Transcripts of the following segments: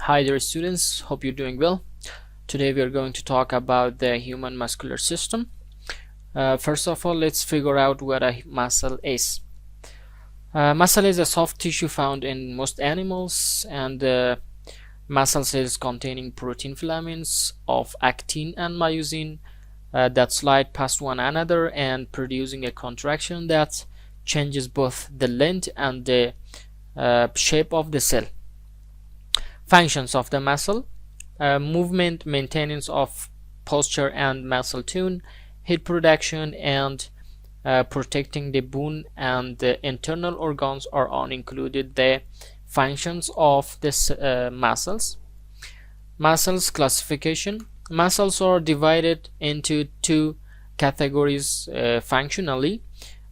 Hi there students, hope you're doing well. Today we are going to talk about the human muscular system. First of all, let's figure out what a muscle is. Muscle is a soft tissue found in most animals, and muscle cells containing protein filaments of actin and myosin that slide past one another and producing a contraction that changes both the length and the shape of the cell. Functions of the muscle: movement, maintenance of posture and muscle tone, heat production, and protecting the bone and the internal organs are all included the functions of this muscles. Muscles classification: muscles are divided into two categories functionally,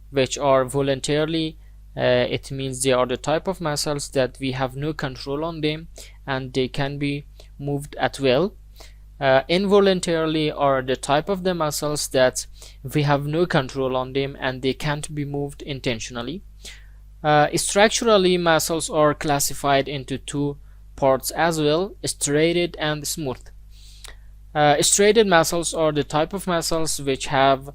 which are voluntarily. It means they are the type of muscles that we have no control on them and they can be moved at will. Involuntarily are the type of the muscles that we have no control on them and they can't be moved intentionally. Structurally, muscles are classified into two parts as well: striated and smooth. Striated muscles are the type of muscles which have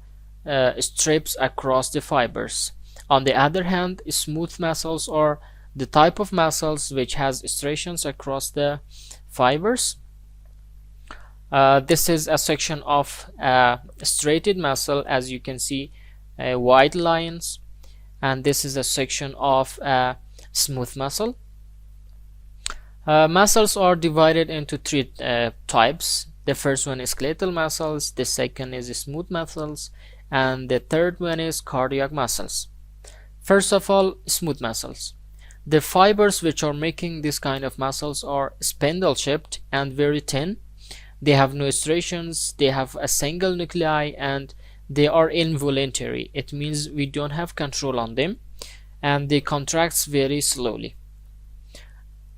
strips across the fibers. On the other hand, smooth muscles are the type of muscles which has striations across the fibers. This is a section of striated muscle, as you can see, white lines, and this is a section of smooth muscle. Muscles are divided into three types. The first one is skeletal muscles, the second is smooth muscles, and the third one is cardiac muscles. First of all, smooth muscles. The fibers which are making this kind of muscles are spindle shaped and very thin. They have no striations, they have a single nuclei, and they are involuntary. It means we don't have control on them, and they contract very slowly.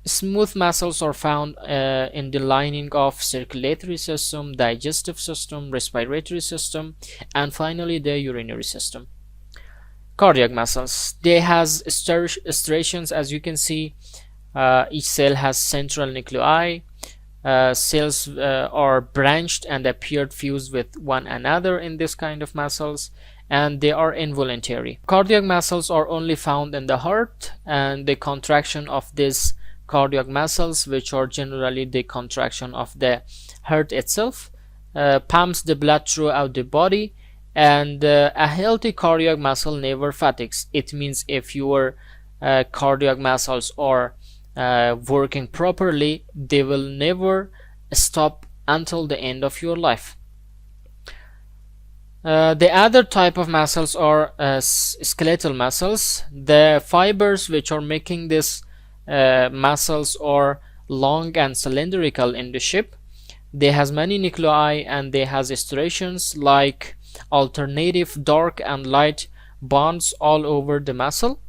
Smooth muscles are found in the lining of circulatory system, digestive system, respiratory system, and finally the urinary system. Cardiac muscles, they has striations, as you can see. Each cell has central nuclei. Cells are branched and appear fused with one another in this kind of muscles, and they are involuntary. Cardiac muscles are only found in the heart, and the contraction of these cardiac muscles, which are generally the contraction of the heart itself, pumps the blood throughout the body. And a healthy cardiac muscle never fatigues. It means if your cardiac muscles are working properly, they will never stop until the end of your life. The other type of muscles are skeletal muscles. The fibers which are making this muscles are long and cylindrical in the shape. They has many nuclei and they has striations like alternative dark and light bonds all over the muscle,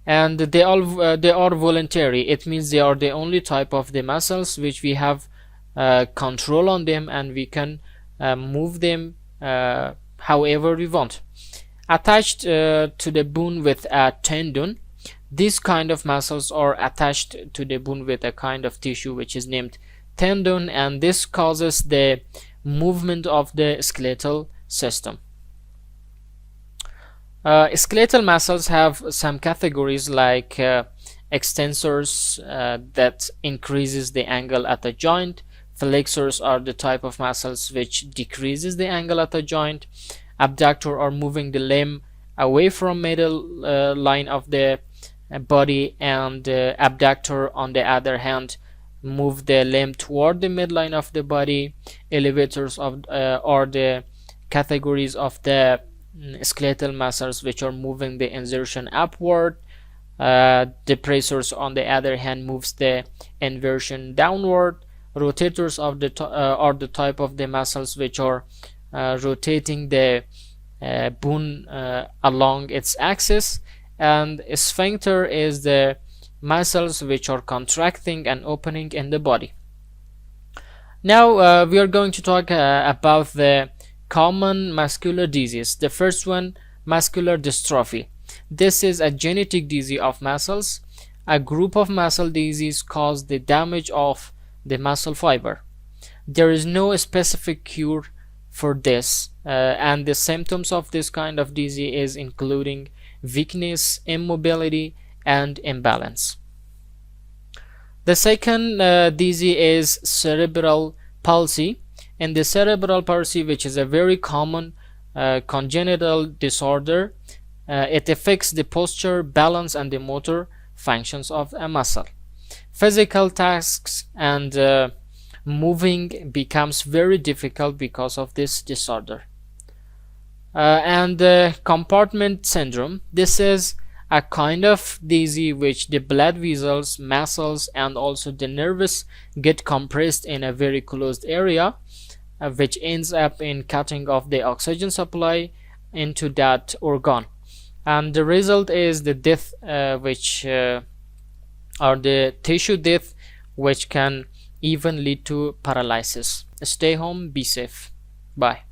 and they are voluntary. It means they are the only type of the muscles which we have control on them, and we can move them however we want. Attached to the bone with a tendon, these kind of muscles are attached to the bone with a kind of tissue which is named tendon, and this causes the movement of the skeletal system. Skeletal muscles have some categories like extensors that increases the angle at the joint. Flexors are the type of muscles which decreases the angle at the joint. Abductor are moving the limb away from middle line of the body, and abductor on the other hand move the limb toward the midline of the body. Elevators are the categories of the skeletal muscles which are moving the insertion upward. Depressors on the other hand moves the inversion downward. Rotators of are the type of the muscles which are rotating the bone along its axis, and sphincter is the muscles which are contracting and opening in the body. Now we are going to talk about the common muscular disease. The first one, muscular dystrophy. This is a genetic disease of muscles. a group of muscle disease cause the damage of the muscle fiber. There is no specific cure for this, and the symptoms of this kind of disease is including weakness, immobility, and imbalance. The second disease is cerebral palsy. In the cerebral palsy, which is a very common congenital disorder, it affects the posture, balance, and the motor functions of a muscle. Physical tasks and moving becomes very difficult because of this disorder. And compartment syndrome. This is a kind of disease which the blood vessels, muscles, and also the nerves get compressed in a very closed area, which ends up in cutting off the oxygen supply into that organ, and the result is the death, which or the tissue death, which can even lead to paralysis. Stay home, be safe. Bye.